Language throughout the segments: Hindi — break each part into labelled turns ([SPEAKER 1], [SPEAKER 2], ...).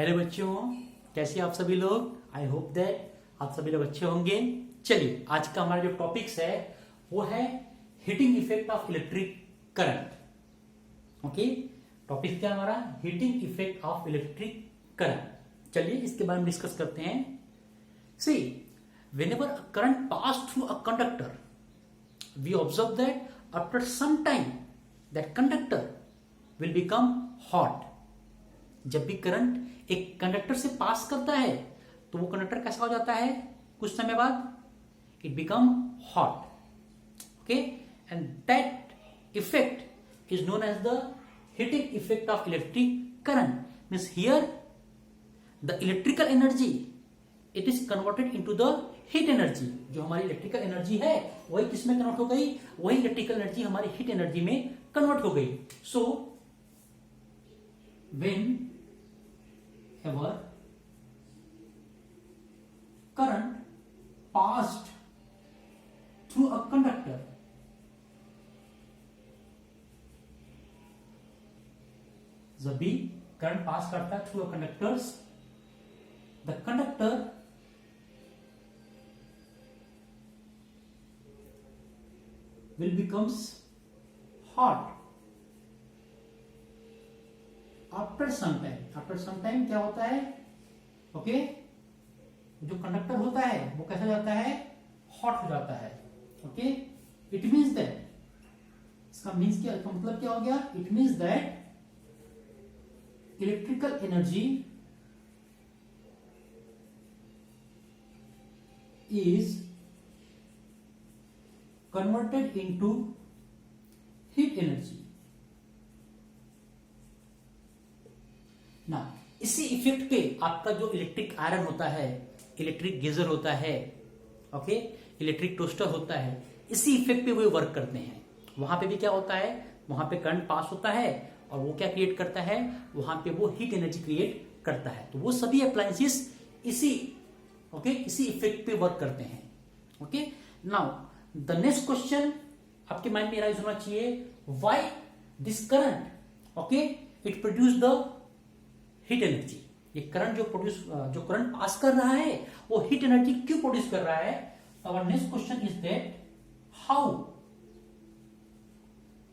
[SPEAKER 1] हेलो बच्चों, कैसे आप सभी लोग। आई होप दैट आप सभी लोग अच्छे होंगे। चलिए, आज का हमारा जो टॉपिक्स है वो है heating effect of electric current. Okay, topic क्या हमारा, heating effect of electric current. चलिए इसके बारे में डिस्कस करते हैं। सी, whenever a current pass through a conductor, we observe that after some time that conductor will become hot. जब भी करंट एक कंडक्टर से पास करता है तो वो कंडक्टर कैसा हो जाता है, कुछ समय बाद it become hot. Okay, and that effect is known as the heating effect of electric current. Means here the electrical energy it is converted into the heat energy. जो हमारी इलेक्ट्रिकल एनर्जी है वही किसमें कन्वर्ट हो गई, वही इलेक्ट्रिकल एनर्जी हमारी हीट एनर्जी में कन्वर्ट हो गई। So when ever current passed through a conductor, जब भी करंट पास करता है through a conductors, the conductor will becomes hot after some time. After some time क्या होता है, ओके, जो कंडक्टर होता है वो कैसा जाता है, हॉट हो जाता है। ओके, इट मीन्स दैट, इसका मीन्स क्या, इसका मतलब क्या हो गया, it means that electrical energy is converted into heat energy. ना, इसी इफेक्ट पे आपका जो इलेक्ट्रिक आयरन होता है, इलेक्ट्रिक गीजर होता है, ओके, इलेक्ट्रिक टोस्टर होता है, इसी इफेक्ट पे वो वर्क करते हैं। वहां पे भी क्या होता है, वहां पे करंट पास होता है और वो क्या क्रिएट करता है, वहां पे वो हीट एनर्जी क्रिएट करता है। तो वो सभी अप्लायंसेस इसी इसी इफेक्ट पे वर्क करते हैं। Okay, now the next question आपके माइंड में राइज होना चाहिए, why this current, okay, it produce the heat energy. ये करंट जो करंट पास कर रहा है वो हीट एनर्जी क्यों प्रोड्यूस कर रहा है। Our next question is that how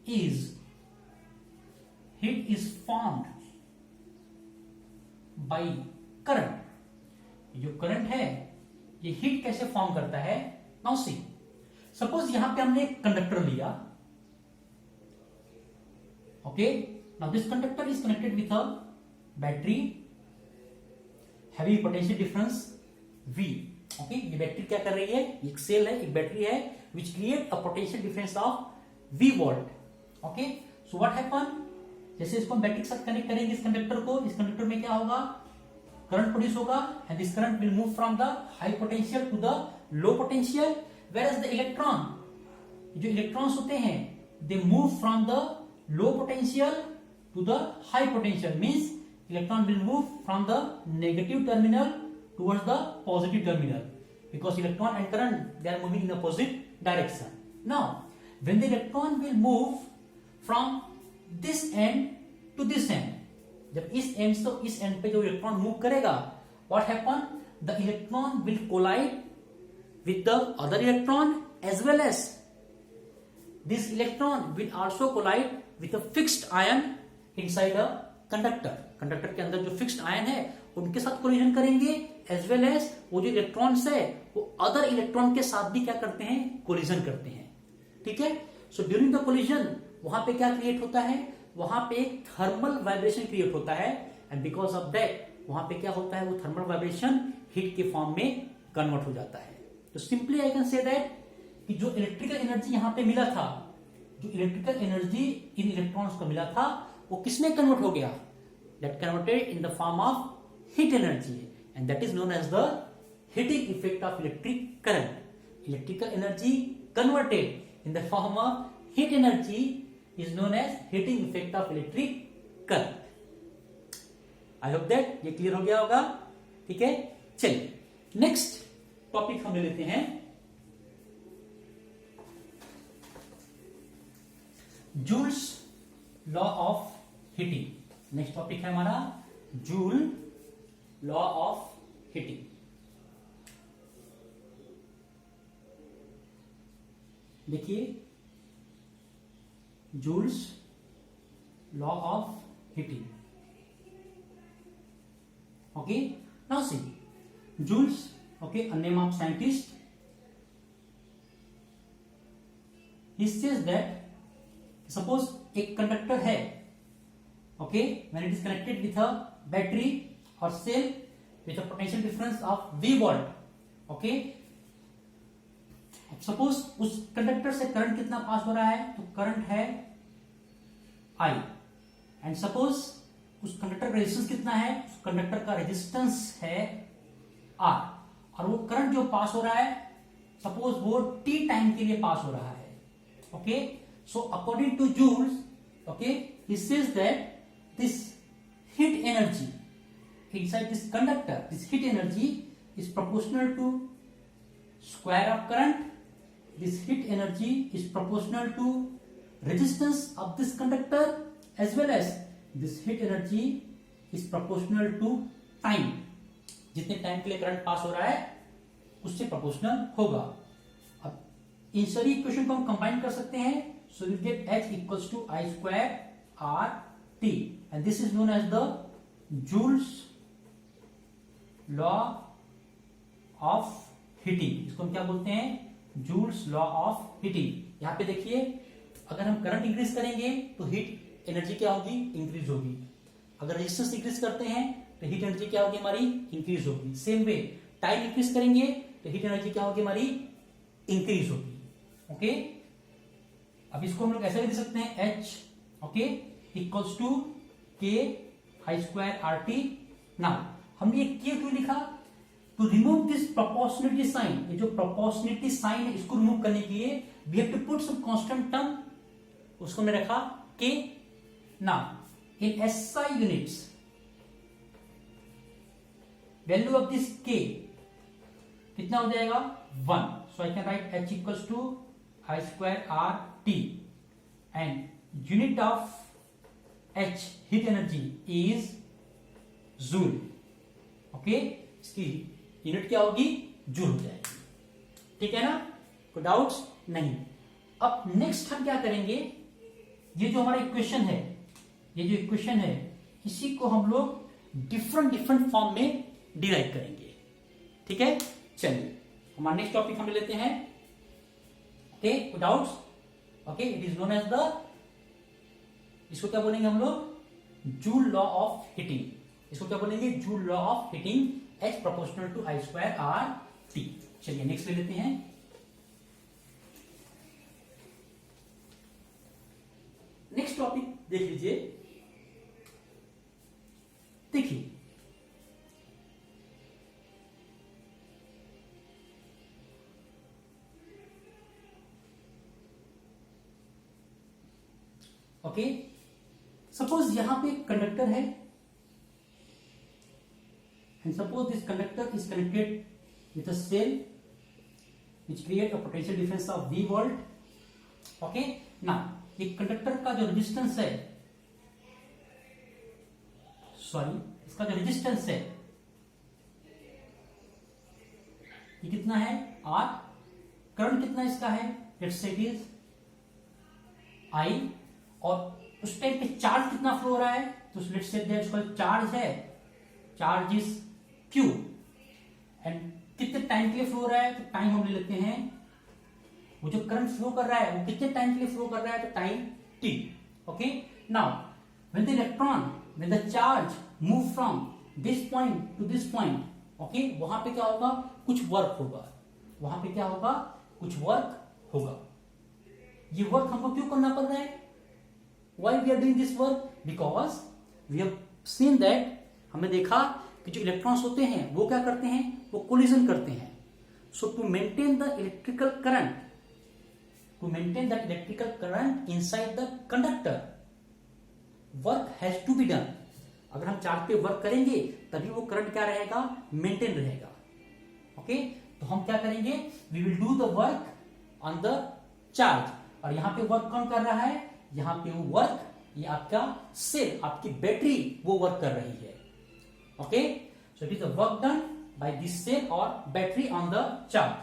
[SPEAKER 1] is heat is formed by current. जो करंट है ये हीट कैसे फॉर्म करता है। नाउ सी, सपोज यहां पे हमने एक कंडक्टर लिया, okay, now this conductor is connected with a battery heavy potential difference V। Okay, ये बैटरी क्या कर रही है, एक सेल है, एक बैटरी है which create a potential difference of V volt. Okay, so what happen, जैसे इसको हम बैटरी के साथ कनेक्ट करेंगे इस कंडक्टर को, इस कंडक्टर में क्या होगा, करंट प्रोड्यूस होगा and this current will move from the high potential to the low potential. Whereas the electron, जो इलेक्ट्रॉन्स होते हैं they move from the low potential to the high potential. Means electron will move from the negative terminal towards the positive terminal because electron and current they are moving in opposite direction. Now when the electron will move from this end to this end, जब इस एंड से इस एंड पे जो इलेक्ट्रॉन मूव करेगा, what happen, the electron will collide with the other electron as well as this electron will also collide with a fixed ion inside a conductor. Conductor के अंदर जो फिक्स्ड आयन है उनके साथ कोलिजन करेंगे, एज वेल एज वो जो इलेक्ट्रॉन्स है वो अदर इलेक्ट्रॉन के साथ भी क्या करते हैं, कोलिजन करते हैं। ठीक है, सो ड्यूरिंग द कोलिजन वहां पे क्या क्रिएट होता है, वहां पे एक थर्मल वाइब्रेशन क्रिएट होता है एंड बिकॉज ऑफ दैट वहां पे क्या होता है, वो थर्मल वाइब्रेशन हीट के फॉर्म में कन्वर्ट हो जाता है। तो simply I can say that कि जो इलेक्ट्रिकल एनर्जी यहां पे मिला था, जो इलेक्ट्रिकल एनर्जी इन इलेक्ट्रॉन्स को मिला था वो किसमें कन्वर्ट हो गया, that converted in the form of heat energy and that is known as the heating effect of electric current. Electrical energy converted in the form of heat energy is known as heating effect of electric current. I hope that ये क्लियर हो गया होगा। ठीक है, चलिए नेक्स्ट टॉपिक हम ले लेते हैं, Joule's law of heating. Next topic है हमारा जूल लॉ ऑफ हीटिंग। देखिए Joule's law of heating. Okay, now see Joule's, okay, a name of scientist, he says that suppose एक कंडक्टर है, okay, when it is connected with a battery or cell with a potential difference of V volt, okay, suppose उस कंडक्टर से करंट कितना पास हो रहा है, तो करंट है I, एंड सपोज उस कंडक्टर का रेजिस्टेंस कितना है, उस कंडक्टर का रेजिस्टेंस है R, और वो करंट जो पास हो रहा है सपोज वो T टाइम के लिए पास हो रहा है, okay. So according to Joule's, okay, he says that this heat energy inside this conductor, this heat energy is proportional to square of current. This heat energy is proportional to resistance of this conductor, as well as this heat energy is proportional to time. जितने टाइम के लिए करंट पास हो रहा है उससे प्रोपोर्शनल होगा। अब इन सभी इक्वेशन को हम कंबाइन कर सकते हैं, so we get H equals to I square R T, and this is known as the Joule's law of heating. इसको हम क्या बोलते हैं, जूल्स लॉ ऑफ हीटिंग। यहां पे देखिए अगर हम करंट इंक्रीज करेंगे तो हीट एनर्जी क्या होगी, इंक्रीज होगी। अगर रेजिस्टेंस इंक्रीज करते हैं तो हीट एनर्जी क्या होगी हमारी, इंक्रीज होगी। सेम वे टाइम इंक्रीज करेंगे तो हीट एनर्जी क्या होगी हमारी, इंक्रीज होगी, ओके। अब इसको हम लोग ऐसे लिख सकते हैं H, okay, equals to K I square RT। Now हमने ये K क्यों लिखा, to remove this proportionality sign. ये जो प्रोपोर्शनलिटी साइन है इसको रिमूव करने के लिए we have to put some constant term, उसको मैं रखा K। Now in SI units value of this K कितना हो जाएगा, 1। So I can write H equals to I square R T, and unit of H heat energy is joule, okay. इसकी यूनिट क्या होगी, जूल हो जाएगी, ठीक है ना, कोई डाउट्स नहीं। अब नेक्स्ट हम क्या करेंगे, ये जो हमारा इक्वेशन है, ये जो इक्वेशन है इसी को हम लोग डिफरेंट फॉर्म में डिराइव करेंगे, ठीक है। चलिए हमारा नेक्स्ट टॉपिक हम लेते हैं, ओके, कोई doubts, okay. It is known as the, इसको क्या बोलेंगे हम लोग, जूल लॉ ऑफ हीटिंग। इसको क्या बोलेंगे, Joule law of heating, H proportional to I square R T। चलिए नेक्स्ट ले लेते हैं। नेक्स्ट टॉपिक देख लीजिए, देखिए ओके, सपोज यहां पे कंडक्टर है, and suppose this conductor is connected with a cell which create a potential difference of V volt, okay। now ये कंडक्टर का जो रेजिस्टेंस है, सॉरी इसका जो रेजिस्टेंस है ये कितना है, R। करंट कितना इसका है, let's say it is I, और उस टाइम पे चार्ज कितना फ्लो हो रहा है, तो लेट्स से दैट इसका चार्ज है, चार्ज इज Q, एंड कितने टाइम के लिए फ्लो हो रहा है, तो टाइम हम ले लेते हैं, वो जो करंट फ्लो कर रहा है वो कितने टाइम के लिए फ्लो कर रहा है, तो time T, okay. Now when the electron, when the charge move from this point two this point, okay, वहां पे क्या होगा, कुछ वर्क होगा, वहां पे क्या होगा, कुछ वर्क होगा। ये वर्क हमको क्यों करना पड़ रहा है, why we are doing this work, because we have seen that, हमने देखा कि जो इलेक्ट्रॉन्स होते हैं वो क्या करते हैं, वो कोलिजन करते हैं। So to maintain the electrical current, to maintain the electrical current inside the conductor, work has to be done. अगर हम चार्ज पे वर्क करेंगे तभी वो करंट क्या रहेगा, मेंटेन रहेगा, ओके। तो हम क्या करेंगे, we will do the work on the charge, और यहां पे वर्क कौन कर रहा है, यहां पे वो वर्क, ये आपका सेल, आपकी बैटरी वो वर्क कर रही है, okay. So it is the work done by this cell or battery on the charge.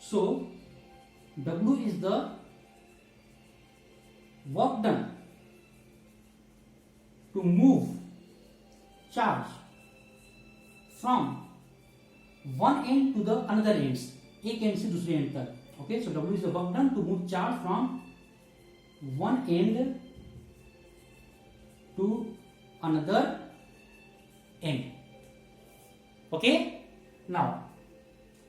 [SPEAKER 1] So W is the work done to move charge from one end to the another ends, एक एंड से दूसरे एंड तक. Okay, so W is the work done to move charge from one end to another end. Okay, now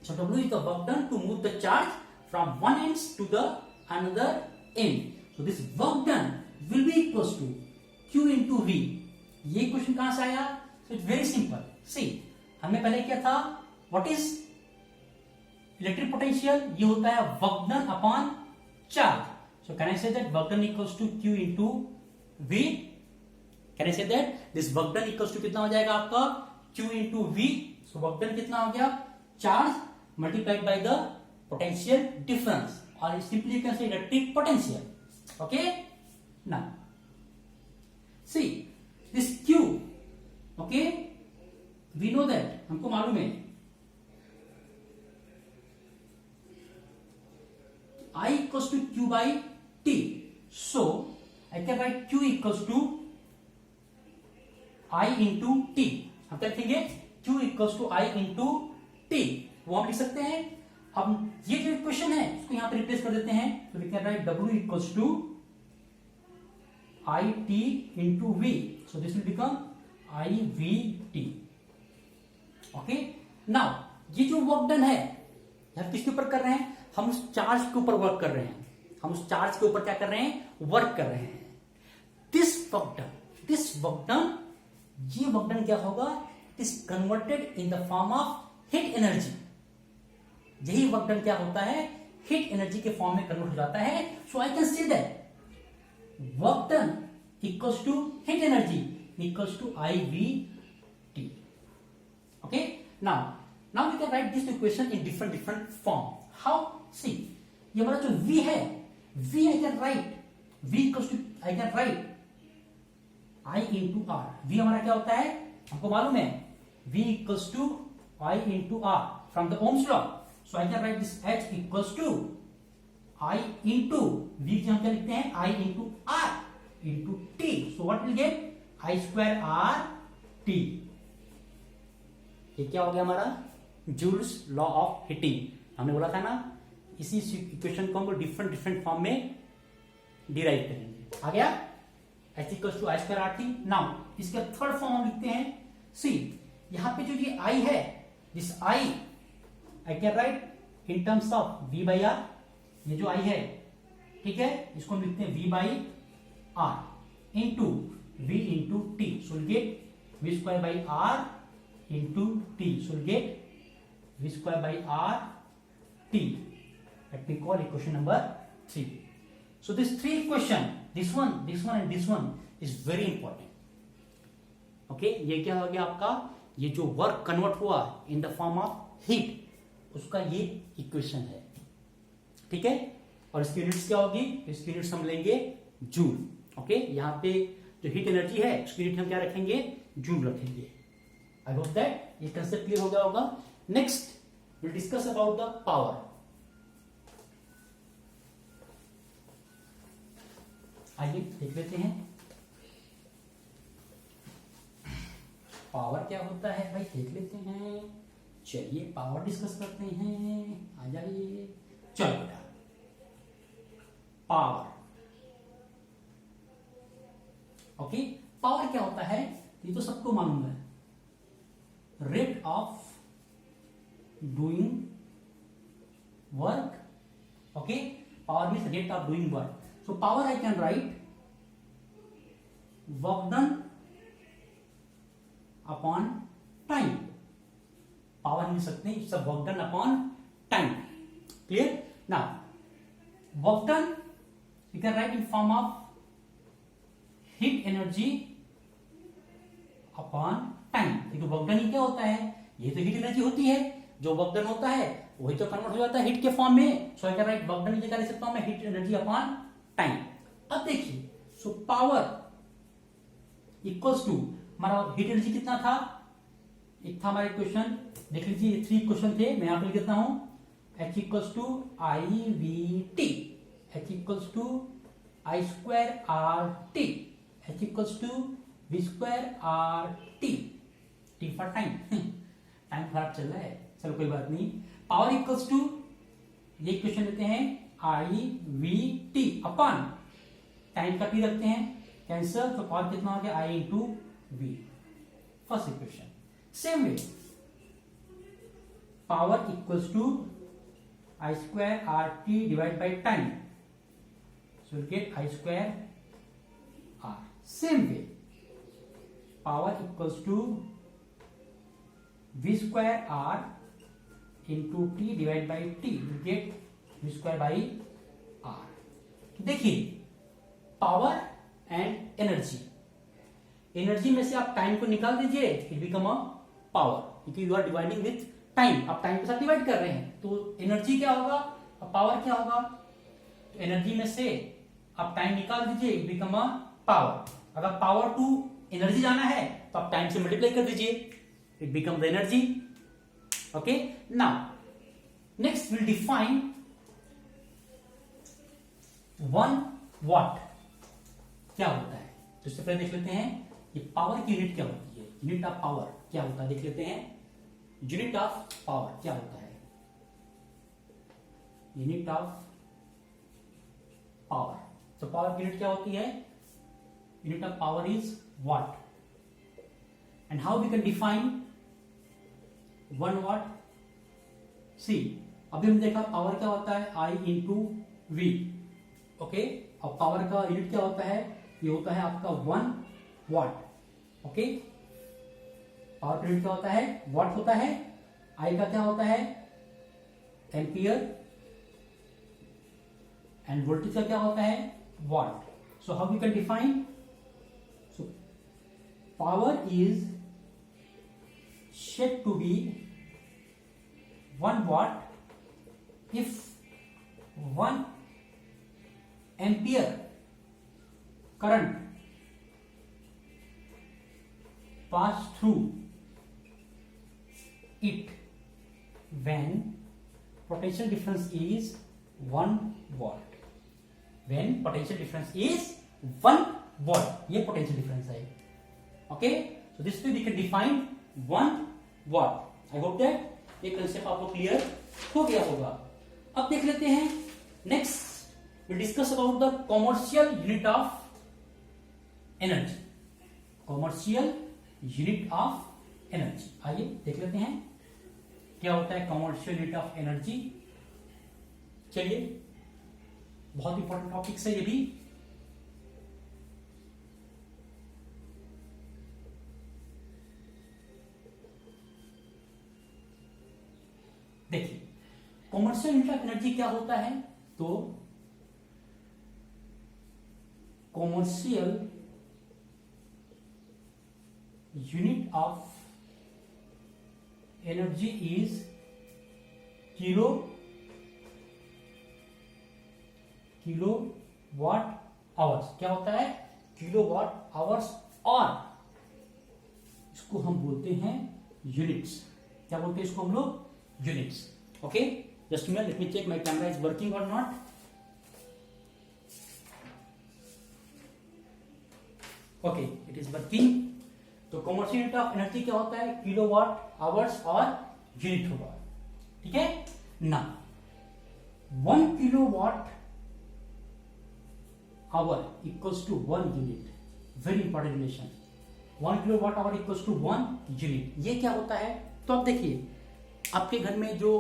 [SPEAKER 1] so W is the work done to move the charge from one end to the another end. So this work done will be equals to Q into V. ये क्वेश्चन कहां से आया? So it's very simple. See, हमने पहले क्या था? What is electric potential? ये होता है work done upon charge. So can I say that work done equals to Q into V? Can I say that this work done equals to कितना हो जाएगा आपका? Q into V. So work done कितना हो गया? Charge multiplied by the potential difference, or simply you can say electric potential. Okay, now see this Q. Okay, we know that, हमको मालूम है I equals to Q by T. So I can write Q equals to I into T. हम क्या लिखेंगे? Q equals to I into T. वो हम लिख सकते हैं. अब ये जो इक्वेशन है उसको यहां पे रिप्लेस कर देते हैं. तो we can write W equals to IT into V. So this will become IVT. Okay, now ये जो वर्क डन है हम किसके ऊपर कर रहे हैं? हम उस चार्ज के ऊपर वर्क कर रहे हैं. हम उस चार्ज के ऊपर क्या कर रहे हैं? वर्क कर रहे हैं. दिस वर्क डन, ये वर्क डन क्या होगा? It is converted in the form of heat energy. यही वर्क डन क्या होता है? हिट एनर्जी के फॉर्म में कन्वर्ट हो जाता है. So I can say that work done equals to heat energy equals to IVT. Okay, now we can write this equation in different form. How? See, ये हमारा जो V है, V I can write V equals to I can write I into R. V हमारा क्या होता है? हमको मालूम है V equals to I into R from the Ohm's law. So I can write this H equals to I into V हम क्या लिखते हैं? I into R into T. So what will get? I square R T. ये क्या हो गया हमारा? Joules law of heating. हमने बोला था ना, इसी इक्वेशन को हम डिफरेंट फॉर्म में डिराइव करेंगे. आ गया? H equals to I square RT. Now इसका थर्ड फॉर्म हम लिखते हैं. सी, यहां पे जो ये I है, this I can write in terms of V by R. ये जो I है, ठीक है, इसको हम लिखते हैं V by R into V into T. So we'll get V square by R into T. So we'll get V square by R T. Let me call equation number 3. So this three equation, this one and this one is very important. Okay, ये क्या हो गया आपका? ये जो वर्क कन्वर्ट हुआ इन द फॉर्म ऑफ हीट, उसका ये इक्वेशन है. ठीक है, और इसकी यूनिट्स क्या होगी? इसकी यूनिट्स हम लेंगे जूल. ओके, यहाँ पे जो हीट एनर्जी है उसकी यूनिट हम क्या रखेंगे? जूल रखेंगे. आई होप दैट ये कंसेप्ट क्लियर हो गया होगा. Next will discuss about the power. आइए देख लेते हैं पावर क्या होता है. भाई देख लेते हैं. चलिए पावर डिस्कस करते हैं. आ जाइए. चलो बेटा, पावर. ओके, पावर क्या होता है? ये तो सबको मालूम है. Rate of doing work. Okay, power means rate of doing work. So power I can write work done upon time. Power हम लिख सकते हैं it's a work done upon time. Clear? Now work done you can write in form of heat energy upon time. देखो work done ही क्या होता है? ये तो heat energy होती है. जो work done होता है वही तो कन्वर्ट हो जाता है हीट के फॉर्म में. So I can write work done की जगह लिख सकता हूं मैं heat energy upon टाइम. अब देखिए, सो पावर इक्वल्स टू हमारा हीट एनर्जी कितना था? एक था हमारा क्वेश्चन, देख लीजिए ये 3 क्वेश्चन थे, मैं यहां पर लिख देता हूं H equals to I V T, H equals to I square R T, H equals to V square R T, T for time, time खराब चल रहा है, चलो कोई बात नहीं। पावर इक्वल्स टू, ये क्वेश्चन लेते हैं I V T upon time का टी रखते हैं, कैंसर, तो पावर कितना हो गया I into V, first equation. Same way power equals to I square R T divide by time, so get I square R. Same way power equals to V square R into T divide by T, get V square by R. देखिए पावर एंड एनर्जी, एनर्जी में से आप टाइम को निकाल दीजिए, इट बिकम अ पावर, क्योंकि you are dividing with time, आप टाइम के साथ डिवाइड कर रहे हैं, तो एनर्जी क्या होगा और पावर क्या होगा। तो एनर्जी में से आप टाइम निकाल दीजिए, इट बिकम अ पावर। अगर पावर टू एनर्जी जाना है तो आप टाइम से मल्टीप्लाई कर दीजिए, it become the energy. Okay, now next will define 1 what क्या होता है। तो इससे पहले देख लेते हैं ये पावर की यूनिट क्या होती है, यूनिट ऑफ पावर क्या होता है, देख लेते हैं यूनिट ऑफ पावर क्या होता है। यूनिट ऑफ पावर, तो पावर की यूनिट क्या होती है, unit of power is watt. And how we can define 1 watt, see अभी हमने देखा पावर क्या होता है आई इंटू वी, ओके, और पावर का यूनिट क्या होता है, ये होता है आपका 1 वॉट। ओके, पावर का यूनिट क्या होता है, वॉट होता है, आई का क्या होता है एम्पियर, एंड वोल्टेज का क्या होता है watt. So how we can define, so power is said to be 1 watt if 1 ampere current pass through it when potential difference is 1 watt, when potential difference is 1 watt, ये potential difference है। okay, so this way we can define 1 watt। I hope that ये कंसेप्ट आपको क्लियर हो गया होगा। अब देख लेते हैं next will discuss about the commercial unit of energy, commercial unit of energy. आइए देख लेते हैं क्या होता है कॉमर्शियल यूनिट ऑफ एनर्जी। चलिए, बहुत इंपॉर्टेंट टॉपिक है ये भी। देखिए कॉमर्शियल यूनिट ऑफ एनर्जी क्या होता है, तो commercial unit of energy is kilo watt hours. क्या होता है, किलो वाट आवर्स, और इसको हम बोलते हैं यूनिट्स। क्या बोलते हैं इसको हम लोग, units। okay, just a minute, let me check my camera is working or not। okay, it is working। तो कॉमर्शियल यूनिट ऑफ एनर्जी क्या होता है, किलोवाट आवर्स और यूनिट होगा, ठीक है ना। 1 kilowatt hour equals to 1 unit, very important relation. 1 kilowatt hour equals to 1 unit, ये क्या होता है। तो आप देखिए आपके घर में जो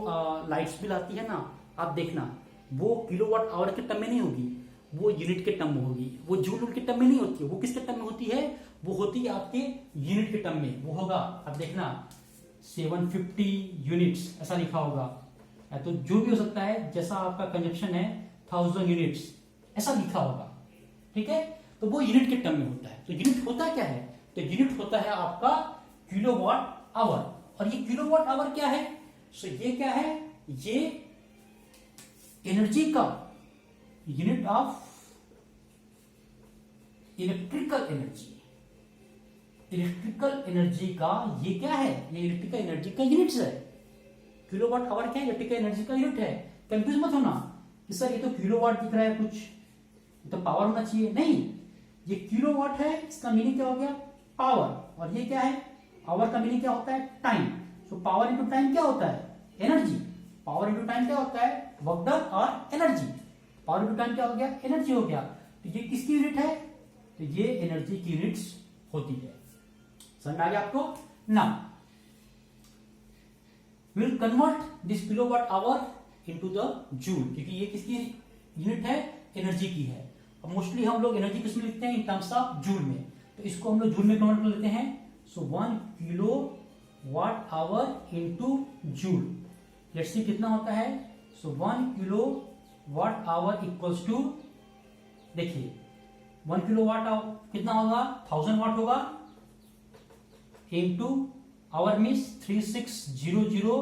[SPEAKER 1] लाइट्स बिल आती है ना, आप देखना वो किलोवाट आवर के टर्म में नहीं होगी, वो यूनिट के टर्म में होगी, वो जूल के टर्म में नहीं होती है, वो किसके टर्म में होती है, वो होती है आपके यूनिट के टर्म में। वो होगा, आप देखना 750 यूनिट्स ऐसा लिखा होगा, तो जो भी हो सकता है, जैसा आपका कंजप्शन है 1000 यूनिट्स ऐसा लिखा होगा, ठीक है। तो वो यूनिट के टर्म में होता है। तो यूनिट होता क्या है, तो यूनिट होता है आपका किलोवाट आवर। और ये किलोवाट आवर क्या है, सो ये क्या है, ये एनर्जी का unit of electrical energy, electrical energy का ये क्या है, ये इलेक्ट्रिकल एनर्जी का यूनिट्स है। किलोवाट आवर क्या है, इलेक्ट्रिकल एनर्जी का यूनिट है। कंफ्यूज मत होना कि सर ये तो किलोवाट दिख रहा है, कुछ ये तो पावर होना चाहिए, नहीं, ये किलोवाट है, इसका मीनिंग क्या हो गया, पावर। और ये क्या है, आवर का मीनिंग क्या होता है, time. So power into time क्या होता है, एनर्जी। पावर इंटू टाइम क्या होता है, वर्क डन और एनर्जी। पावर इंटू टाइम क्या हो गया, एनर्जी हो गया। तो ये किसकी यूनिट है, तो ये एनर्जी की यूनिट्स होती है। समझ में आ गया आपको। Now will convert this kilowatt hour into the joule, क्योंकि ये किसकी यूनिट है, एनर्जी की है। अब मोस्टली हम लोग एनर्जी किसमें लिखते हैं, इन टर्म्स ऑफ जूल में, तो इसको हम लोग जूल में कन्वर्ट कर लेते हैं। So 1 kilo watt hour into joule, let's see कितना होता है। So 1 kilo watt hour equals to, देखिए 1 किलो वाट कितना होगा, 1000 वाट होगा, into hour means 3600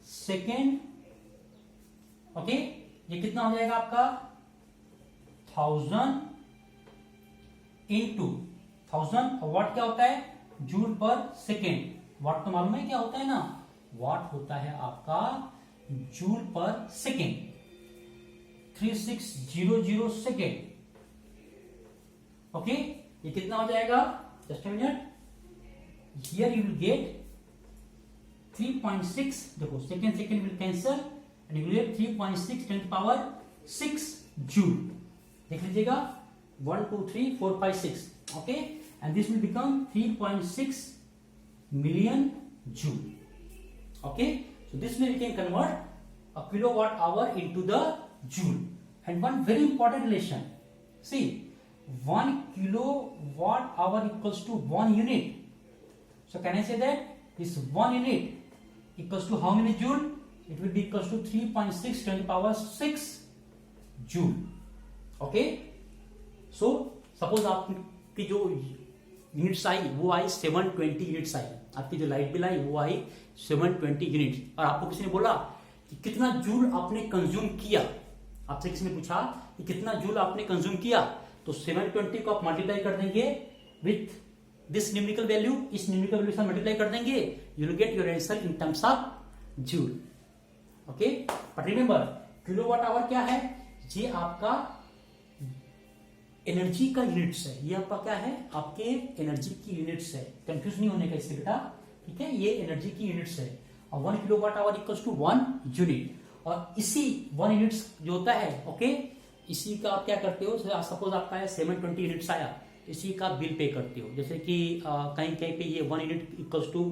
[SPEAKER 1] second. Okay, ये कितना हो जाएगा आपका 1000 इंटू 1000, और वाट क्या होता है, जूल पर सेकेंड। वाट तो मालूम है क्या होता है ना, वाट होता है आपका जूल पर सेकेंड, 3600 सेकेंड। ओके, ये कितना हो जाएगा, just a minute, here you will get 3.6, देखो second second will cancel and you will get 3.6 10 power 6 joule. देख लीजिएगा 1 2 3 4 5 6, okay, and this will become 3.6 million joule. Okay, so this way we can convert a kilowatt hour into the joule. And one very important relation, see 1 kilowatt hour equals to 1 unit. So can I say that this 1 unit equals to how many joule? It will be equals to 3.6 10 to the power 6 joule. Okay, so suppose आपकी जो यूनिट्स आई वो आई 720 यूनिट्स आई, आपकी जो लाइट बिल आई वो आई 720 यूनिट्स, और आपको किसी ने बोला कि कितना जूल आपने कंज्यूम किया, आपसे किसी ने पूछा कि कितना जूल आपने कंज्यूम किया, तो 720 को आप मल्टीप्लाई कर देंगे विथ दिस न्यूमेरिकल वैल्यू, इस न्यूमेरिकल वैल्यू से मल्टीप्लाई कर देंगे, you will get your answer in terms of joule. Okay, but remember kilowatt hour क्या है, ये आपका एनर्जी का यूनिट्स है, ये आपका क्या है, आपके एनर्जी की यूनिट्स है, कंफ्यूज नहीं होने का इससे बेटा, ठीक है, ये एनर्जी की यूनिट्स है। और 1 kilowatt hour equals to 1 unit, और इसी 1 यूनिट्स जो होता है, ओके, इसी का आप क्या करते हो, सपोज आपका है 720 यूनिट्स आया, इसी का बिल पे करते हो। जैसे कि कहीं कहीं पे ये 1 यूनिट इक्वल्स टू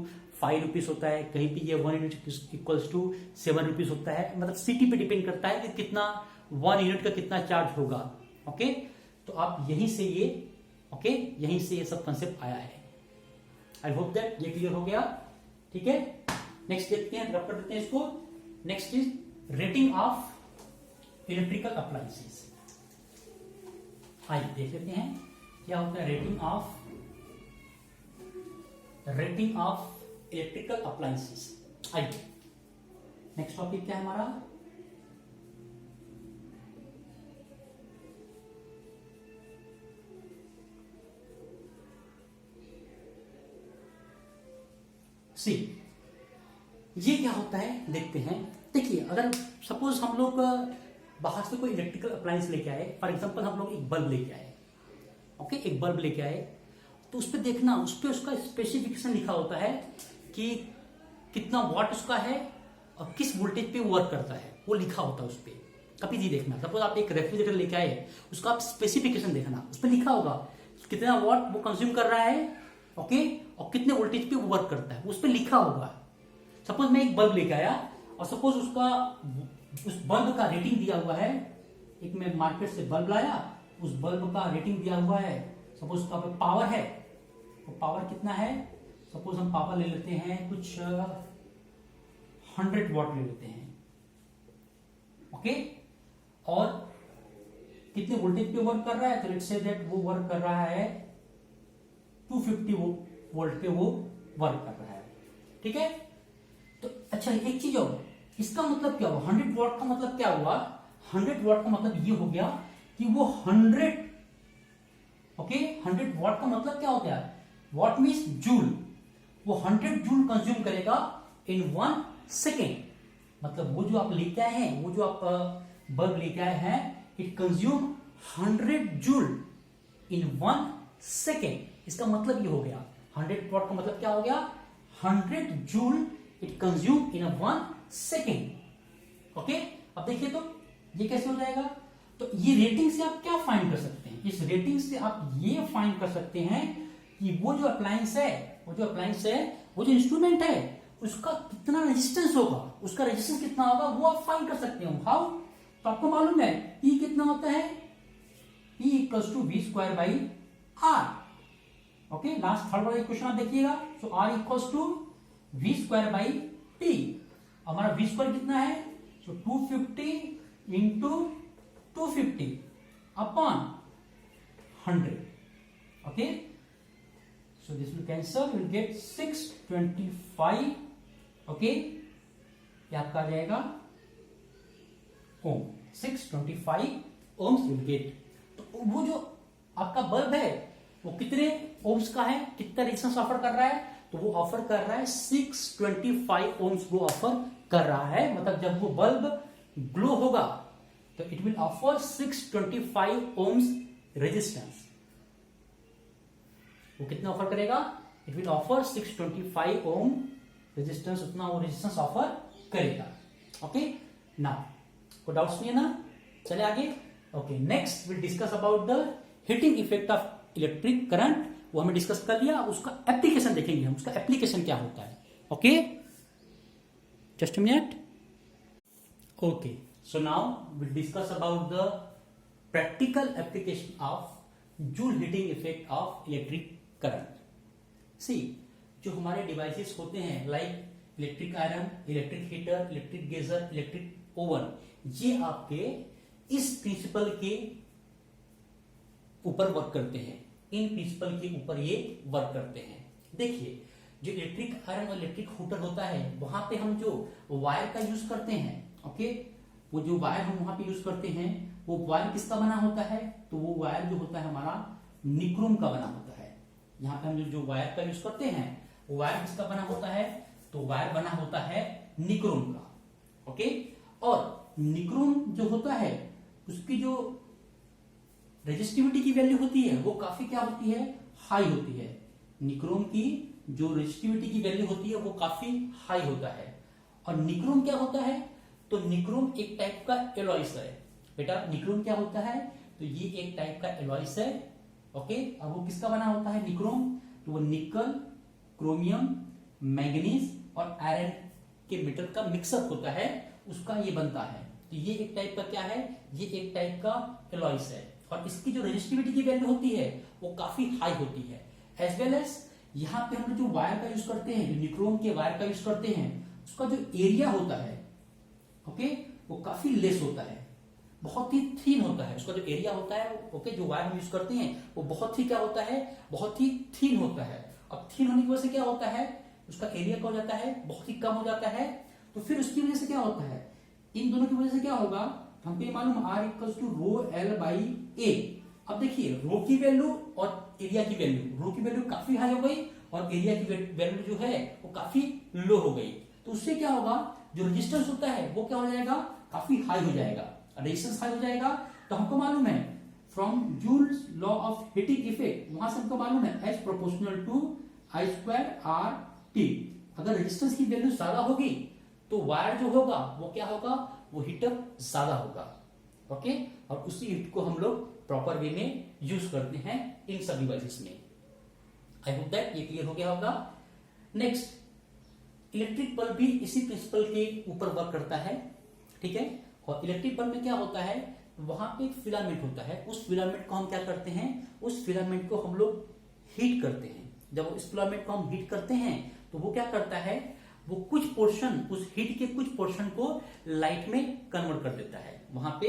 [SPEAKER 1] 5 रुपीज होता है, कहीं पे ये 1 यूनिट इक्वल्स टू 7 रुपीज होता है, मतलब सिटी पे डिपेंड करता है कि कितना 1 यूनिट का कितना चार्ज होगा। ओके, तो आप यहीं से ये, ओके, यहीं से ये सब कंसेप्ट आया है। आई होप दैट ये क्लियर हो गया, ठीक है। नेक्स्ट देखते हैं, रब कर देते हैं इसको। Next is rating of electrical appliances. आइए देख लेते हैं क्या होता है रेटिंग ऑफ इलेक्ट्रिकल अप्लायंसेस। आइए नेक्स्ट टॉपिक क्या है हमारा, सी, ये क्या होता है देखते हैं। देखिए अगर सपोज हम लोग बाहर से कोई इलेक्ट्रिकल अप्लायंस लेके आए, फॉर एग्जांपल हम लोग एक बल्ब लेके आए, ओके, एक बल्ब लेके आए, तो उस पर देखना, उस पर उसका स्पेसिफिकेशन लिखा होता है कि कितना वाट उसका है और किस वोल्टेज पे वर्क करता है, वो लिखा होता है उस पर। कभी भी देखना, सपोज आप एक रेफ्रिजरेटर लेके आए, उसका आप स्पेसिफिकेशन देखना, उस पर लिखा होगा कितना वाट वो कंज्यूम कर रहा है, ओके, और कितने वोल्टेज पे वो वर्क करता है, उस पर लिखा होगा। सपोज मैं एक बल्ब लेके आया और सपोज उस बल्ब का रेटिंग दिया हुआ है, एक मैं मार्केट से बल्ब लाया, उस बल्ब का रेटिंग दिया हुआ है, सपोज उसका पावर है, तो पावर कितना है, सपोज हम पावर ले लेते हैं कुछ 100 वॉट ले लेते हैं, ओके, और कितने वोल्टेज पे वर्क कर रहा है, तो लेट्स से दैट वो वर्क कर रहा है 250 वोल्ट पे वो वर्क कर रहा है, ठीक है। तो अच्छा एक चीज और, इसका मतलब क्या हुआ, 100 वॉट का मतलब क्या हुआ, 100 वॉट का मतलब ये हो गया कि वो 100, ओके, 100 वॉट का मतलब क्या होता है वॉट मीन्स जूल, वो 100 जूल कंज्यूम करेगा इन 1 सेकेंड। मतलब वो जो आप लेके आए हैं, वो जो आप बल्ब लेके आए हैं, it consume 100 joule in 1 second. इसका मतलब ये हो गया 100 वॉट का मतलब क्या हो गया, 100 joule it consume in 1 second. Okay, अब देखिए तो ये कैसे हो जाएगा। तो ये रेटिंग से आप क्या फाइंड कर सकते हैं, इस रेटिंग से आप ये फाइंड कर सकते हैं कि वो जो अप्लायंस है, वो जो इंस्ट्रूमेंट है, उसका कितना रेजिस्टेंस होगा, उसका रेजिस्टेंस कितना होगा, वो आप फाइंड कर सकते हो। हाउ, तो आपको मालूम है P कितना होता है, P equals to V square by R। Okay, last third वाला क्वेश्चन आप देखिएगा, so R equals to V square by T। हमारा V स्क्वायर कितना है, so 250 into 250 upon 100। Okay, so this will cancel, you will get 625। okay, ये आपका आ जाएगा ओम, 625 ओम्स you will get। तो वो जो आपका बल्ब है वो कितने ओम्स का है, कितना रेजिस्टेंस ऑफर कर रहा है, तो वो ऑफर कर रहा है 625 ओम्स वो ऑफर कर रहा है। मतलब जब वो बल्ब ग्लो होगा तो it will offer 625 ohms resistance. वो कितना ऑफर करेगा, it will offer 625 ohm resistance, उतना वो रेजिस्टेंस ऑफर करेगा। ओके, नाउ कोई डाउट्स नहीं है ना, चले आगे। Okay, next will discuss about the heating effect of electric current. वो हमें डिस्कस कर लिया, उसका एप्लीकेशन देखेंगे हम, उसका एप्लीकेशन क्या होता है। Okay, just a minute. Okay, so now will discuss about the practical application of Joule heating effect of electric current. See, जो हमारे डिवाइसेस होते हैं like electric iron, electric heater, electric geyser, electric oven, ये आपके इस प्रिंसिपल के ऊपर वर्क करते हैं, इन प्रिंसिपल के ऊपर ये वर्क करते हैं। देखिए, जो इलेक्ट्रिक आयरन और इलेक्ट्रिक हीटर होता है, वहां पे हम जो वायर का यूज करते हैं, ओके, वो जो वायर हम वहां पे यूज करते हैं, वो वायर किसका बना होता है, तो वो वायर जो होता है हमारा निक्रोम का बना होता है। यहाँ पे हम जो वायर का यूज करते हैं, वो वायर किसका बना होता है, तो वायर बना होता है निक्रोम का। ओके, और निक्रोम जो होता है उसकी जो रेजिस्टिविटी की वैल्यू होती है वो काफी क्या होती है, हाई होती है। निक्रोम की जो रेजिस्टिविटी की वैल्यू होती है वो काफी हाई होता है। और निक्रोम क्या होता है, तो निक्रोम एक टाइप का एलॉयस है। बेटा, निक्रोम क्या होता है, तो ये एक टाइप का एलॉयस है। ओके, अब वो किसका बना होता है निक्रोम, तो वो निकल, क्रोमियम, मैंगनीज और आयरन के मेटल का मिक्सअप होता है, उसका ये बनता है। तो ये एक टाइप का क्या है, ये एक टाइप का एलॉयस है। और इसकी जो रेजिस्टिविटी की वैल्यू होती है वो काफी हाई होती है। एज वेल एज यहाँ पे हम जो वायर का यूज करते हैं, जो निक्रोम के वायर का यूज करते हैं, उसका जो एरिया होता है, ओके, वो काफी लेस होता है, बहुत ही थीन होता है। उसका जो एरिया होता है, ओके, जो वायर हम यूज करते हैं वो बहुत ही क्या होता है, बहुत ही थीन होता है। अब थीन होने की वजह से क्या होता है, उसका एरिया क्या हो जाता है, बहुत ही कम हो जाता है। तो फिर उसकी वजह से क्या होता है, इन दोनों की वजह से क्या होगा, हमको ये मालूम R equals to rho L by A. अब देखिए, रो की वैल्यू और एरिया की वैल्यू, रो की वैल्यू काफी हाई हो गई और एरिया की वैल्यू जो है वो काफी लो हो गई। तो उससे क्या होगा, जो रेजिस्टेंस होता है वो क्या हो जाएगा, काफी हाई हो जाएगा, रेजिस्टेंस हाई हो जाएगा। तो हमको मालूम है from Joule's law of heating effect, वहां से हमको मालूम है H proportional to I square R T. अगर रेजिस्टेंस की वैल्यू ज्यादा होगी तो वायर जो होगा वो क्या होगा, वो हीटअप ज्यादा होगा। ओके, और उसी हीट को हम लोग प्रॉपर वे में यूज करते हैं इन सब डिवाइसेस में। आई होप दैट ये क्लियर हो गया होगा। नेक्स्ट, इलेक्ट्रिक बल्ब भी इसी प्रिंसिपल के ऊपर वर्क करता है, ठीक है। और इलेक्ट्रिक बल्ब में क्या होता है, वहां पे एक फिलामेंट होता है, उस फिलामेंट को हम क्या करते हैं, उस फिलामेंट को हम लोग हीट करते हैं। जब इस फिलामेंट को हम हीट करते हैं तो वो क्या करता है, वो कुछ पोर्शन, उस हीट के कुछ पोर्शन को लाइट में कन्वर्ट कर देता है। वहां पे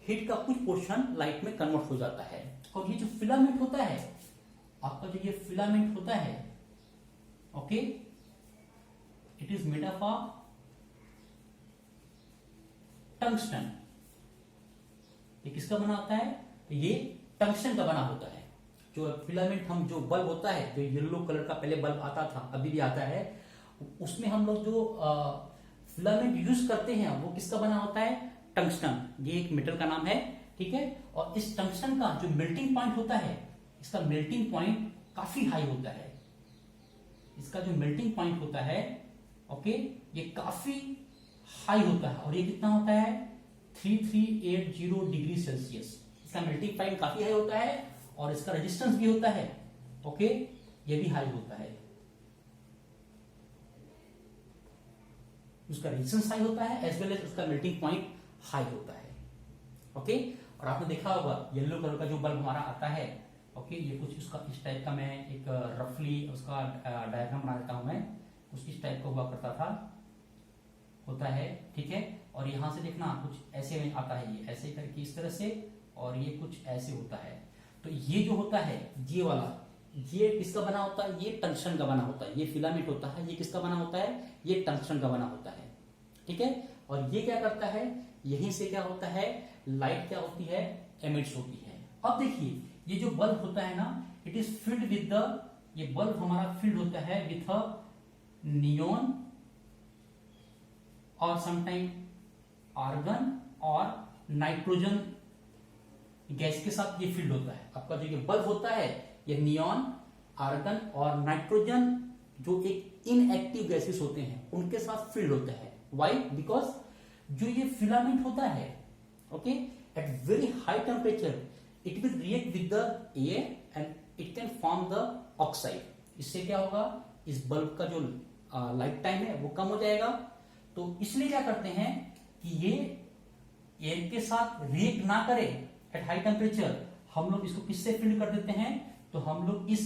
[SPEAKER 1] हीट का कुछ पोर्शन लाइट में कन्वर्ट हो जाता है। और ये जो फिलामेंट होता है आपका, जो ये फिलामेंट होता है, okay, it is made up of tungsten. ये किसका बना होता है, तो ये टंगस्टन का बना होता है। जो फिलामेंट हम जो बल्ब होता है, जो येलो कलर का पहले बल्ब आता था, अभी भी आता है, उसमें हम लोग जो फिलामेंट यूज करते हैं वो किसका बना होता है? टंगस्टन। ये एक मेटल का नाम है, ठीक है। और इस टंगस्टन का जो मेल्टिंग पॉइंट होता है, इसका मेल्टिंग पॉइंट काफी हाई होता है। इसका जो मेल्टिंग पॉइंट होता है, ओके, ये काफी हाई होता है। और ये कितना होता है? 3380 डिग्री सेल्सियस। इसका मेल्टिंग पॉइंट काफी हाई होता है और इसका रेजिस्टेंस भी होता है, ओके, ये भी हाई होता है। उसका रेजिस्टेंस हाई होता है एज वेल एज उसका मेल्टिंग पॉइंट हाई होता है, ओके। और आपने देखा होगा येलो कलर का जो बल्ब हमारा आता है, ओके, ये कुछ उसका इस टाइप का, मैं एक रफली उसका डायग्राम बना देता हूं। मैं कुछ इस टाइप का हुआ करता था, होता है, ठीक है। और यहां से देखना कुछ ऐसे में आता है, ये ऐसे करके इस तरह से, और ये कुछ ऐसे होता है। तो ये जो होता है, ये वाला, ये किसका बना होता है? ये टंगस्टन का बना होता है। ये फिलामेंट होता है, ये किसका बना होता है? ये टंगस्टन का बना होता है, ठीक है। और ये क्या करता है? यहीं से क्या होता है? लाइट क्या होती है? एमिट्स होती है। अब देखिए, ये जो बल्ब होता है ना, it is filled with the, ये बल्ब हमारा फिल्ड होता है विथ अ नियॉन और समटाइम आर्गन और नाइट्रोजन गैस के साथ ये फिल्ड होता है। आपका जो ये बल्ब होता है, ये नियॉन, आर्गन और नाइट्रोजन जो एक इनएक्टिव गैसेस होते हैं उनके साथ फिल्ड होता है। व्हाई? बिकॉज जो ये फिलामेंट होता है, okay, at very high temperature it will react with the air and it can form the oxide. इससे क्या होगा? इस बल्ब का जो लाइफ टाइम है वो कम हो जाएगा। तो इसलिए क्या करते हैं कि ये एयर के साथ रिएक्ट ना करे एट हाई टेम्परेचर, हम लोग इसको किससे फिल्ड कर देते हैं? तो हम लोग इस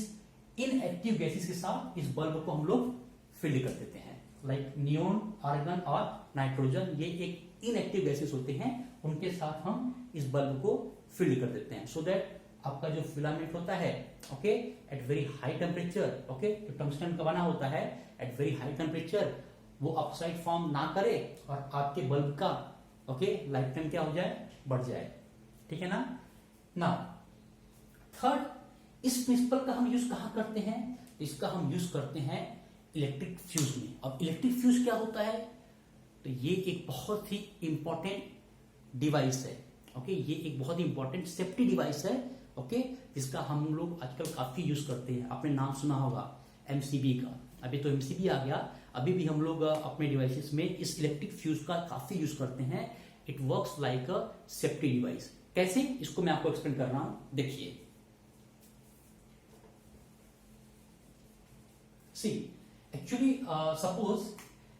[SPEAKER 1] इनएक्टिव गैसेस के साथ इस बल्ब को हम लोग फिल्ड कर देते हैं। लाइक नियॉन, आर्गन और नाइट्रोजन, ये एक इनएक्टिव गैसेस होते हैं, उनके साथ हम इस बल्ब को फिल्ड कर देते हैं। सो दैट आपका जो फिलामेंट होता है, okay, at very high temperature, okay, जो टंगस्टन का बना होता है, एट वेरी हाई टेम्परेचर वो ऑक्साइड फॉर्म ना करे और आपके बल्ब का, ओके, लाइफ टाइम क्या हो जाए? बढ़ जाए, ठीक है ना। नाउ थर्ड, इस प्रिंसिपल का हम यूज कहां करते हैं? इसका हम यूज करते हैं इलेक्ट्रिक फ्यूज में। अब इलेक्ट्रिक फ्यूज क्या होता है? तो ये एक बहुत ही इंपॉर्टेंट डिवाइस है, ओके, ये एक बहुत ही इंपॉर्टेंट सेफ्टी डिवाइस है, ओके, जिसका हम लोग आजकल काफी यूज करते हैं। आपने नाम सुना होगा एमसीबी का। अभी तो एमसीबी आ गया, अभी भी हम लोग अपने डिवाइसेस में इस इलेक्ट्रिक फ्यूज का काफी यूज करते हैं। It works like a safety device. कैसे? इसको मैं आपको एक्सप्लेन कर रहा हूं, देखिए। सी एक्चुअली सपोज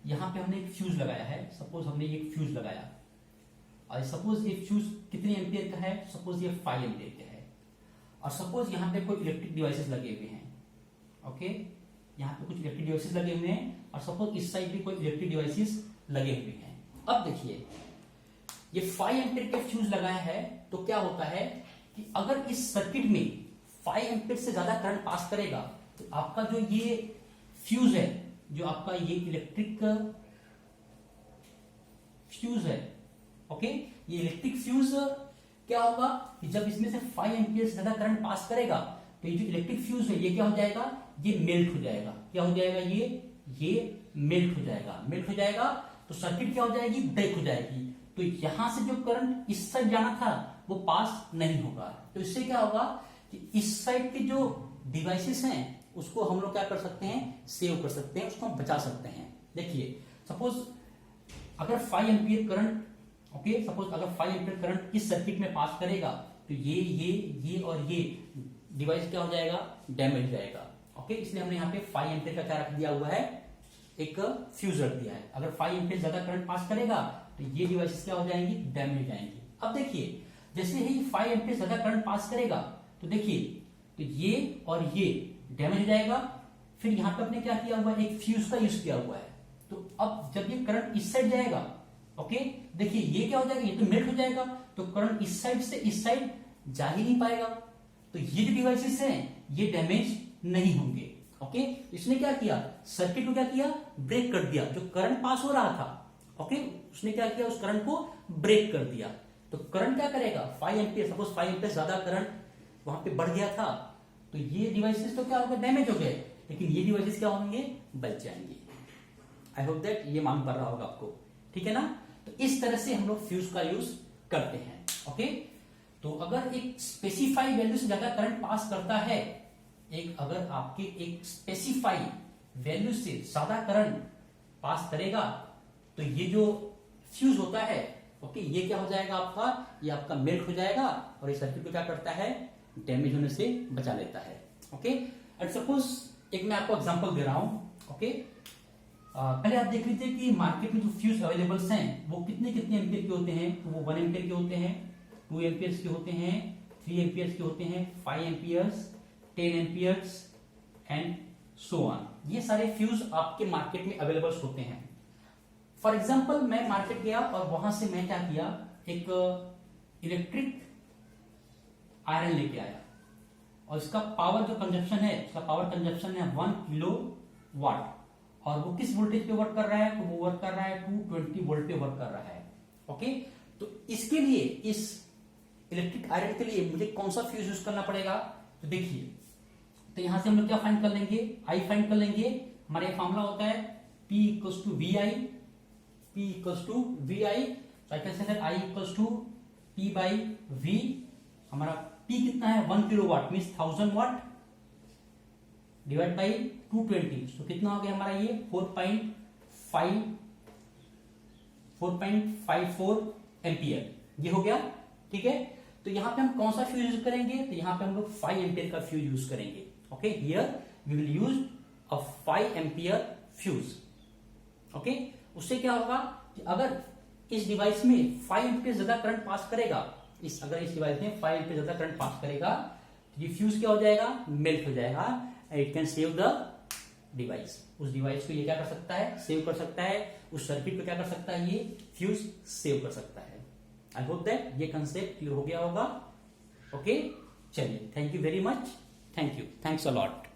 [SPEAKER 1] यहां पे हमने एक फ्यूज लगाया है, सपोज हमने एक फ्यूज लगाया और सपोज ये फ्यूज कितने एम्पियर का है? सपोज ये 5 एम्पियर का है। और सपोज यहां पे कोई इलेक्ट्रिक डिवाइसेस लगे हुए हैं, ओके, यहां पे कुछ इलेक्ट्रिक डिवाइसेस लगे हुए हैं और सपोज इस साइड भी कोई इलेक्ट्रिक डिवाइसेस लगे हुए हैं। अब देखिए, ये 5 एम्पियर का फ्यूज लगाया है, तो क्या होता है कि अगर इस सर्किट में 5 एम्पियर से ज्यादा करंट पास करेगा तो आपका जो ये फ्यूज है, जो आपका ये इलेक्ट्रिक फ्यूज है, ओके, ये इलेक्ट्रिक फ्यूज क्या होगा कि जब इसमें से 5 एम्पियर से ज्यादा करंट पास करेगा तो ये जो इलेक्ट्रिक फ्यूज है ये क्या हो जाएगा? ये मेल्ट हो जाएगा। क्या हो जाएगा? ये मेल्ट हो जाएगा। मेल्ट हो जाएगा तो सर्किट क्या हो जाएगी? ब्रेक हो जाएगी। तो यहां से जो करंट इस साइड जाना था वो पास नहीं होगा। तो इससे क्या होगा कि इस साइड के जो डिवाइसेस हैं उसको हम लोग क्या कर सकते हैं? सेव कर सकते हैं, उसको हम बचा सकते हैं। देखिए, सपोज अगर 5 एम्पियर करंट, ओके, सपोज अगर 5 एम्पियर करंट इस सर्किट में पास करेगा तो ये और ये डिवाइस क्या हो जाएगा? डैमेज हो जाएगा, ओके। इसलिए हमने यहाँ पे 5 एम्पियर का क्या रख दिया हुआ है? एक फ्यूज रख दिया है। अगर 5 एम्पियर ज्यादा करंट पास करेगा तो ये डिवाइसेस क्या हो जाएंगी? डैमेज हो जाएंगी। अब देखिए, जैसे ही 5 एम्पियर ज्यादा करंट पास करेगा तो देखिए, तो ये और ये डैमेज हो जाएगा। फिर यहां पे आपने क्या किया हुआ है? एक फ्यूज का यूज किया हुआ है। तो अब जब ये करंट इस साइड जाएगा, ओके, देखिए ये क्या हो जाएगा? ये तो मेल्ट हो जाएगा, तो करंट इस साइड से इस साइड जा ही नहीं पाएगा। तो ये जो डिवाइसेस हैं ये डैमेज नहीं होंगे, ओके। इसने क्या किया? सर्किट को क्या किया? ब्रेक कर दिया। जो करंट पास हो रहा था, ओके, उसने क्या किया? उस करंट को ब्रेक कर दिया। तो करंट क्या करेगा? 5 एम्पियर, सपोज 5 एम्पियर ज्यादा करंट वहां पे बढ़ गया था, तो ये डिवाइसेस तो क्या होगा, डैमेज हो गए, लेकिन ये डिवाइसेस क्या होंगे, बच जाएंगे। आई होप दैट ये मालूम पड़ रहा होगा आपको, ठीक है ना। तो इस तरह से हम लोग फ्यूज का यूज करते हैं। ओके, तो अगर एक स्पेसिफाई वैल्यू से ज्यादा करंट पास करता है, अगर आपके एक स्पेसिफाई वैल्यू से ज्यादा करंट पास करेगा, तो ये जो फ्यूज होता है, ओके, ये क्या हो जाएगा आपका, ये आपका मेल्ट हो जाएगा और ये सर्किट को क्या करता है, डैमेज होने से बचा लेता है। ओके, एंड सपोज एक मैं आपको एग्जांपल दे रहा हूं। ओके, पहले आप देख लीजिए कि मार्केट में जो फ्यूज अवेलेबल्स हैं वो कितने कितने एम्पियर के होते हैं। तो वो 1 एम्पियर के होते हैं, 2 एम्पियर्स के होते हैं, 3 एम्पियर्स के होते हैं, 5 amperes, 10 amperes and so on. ये सारे फ्यूज आपके मार्केट में अवेलेबल्स होते हैं। फॉर एग्जाम्पल मैं मार्केट गया और वहां से मैं क्या किया, एक इलेक्ट्रिक आयरन लेके आया और इसका पावर जो कंजप्शन है, इसका पावर कंजप्शन है 1 किलो वाट, और वो किस वोल्टेज पे वर्क कर रहा है, तो वो वर्क कर रहा है 220 वोल्ट पे वर्क कर रहा है। ओके, तो इसके लिए, इस इलेक्ट्रिक आयरन के लिए मुझे कौन सा फ्यूज यूज करना पड़ेगा, तो देखिए, तो यहां से हम लोग क्या फाइंड कर लेंगे, आई फाइंड कर लेंगे। हमारा फॉर्मूला होता है P equals to V I, P equals to V I, तो I can say that I equals to P by V। हमारा P कितना है, 1 kilo watt means 1000 watt divide by 220, तो कितना हो गया हमारा ये 4.54 एम्पियर, ये हो गया। ठीक है, तो यहां पे हम कौन सा फ्यूज यूज करेंगे, तो यहां पे हम लोग 5 एम्पियर का फ्यूज यूज करेंगे। Okay, here we will use a 5 ampere fuse. Okay, उससे क्या होगा कि अगर इस डिवाइस में 5 एम्पियर ज्यादा करंट पास करेगा, अगर इस डिवाइस में 5 एम्पियर ज्यादा करंट पास करेगा, तो ये फ्यूज क्या हो जाएगा, मेल्ट हो जाएगा। It can save the device, उस डिवाइस को ये क्या कर सकता है, सेव कर सकता है, उस सर्किट को क्या कर सकता है, ये फ्यूज सेव कर सकता है। आई होप दैट ये कंसेप्ट क्लियर हो गया होगा। ओके, चलिए, thank you very much, thank you, thanks a lot.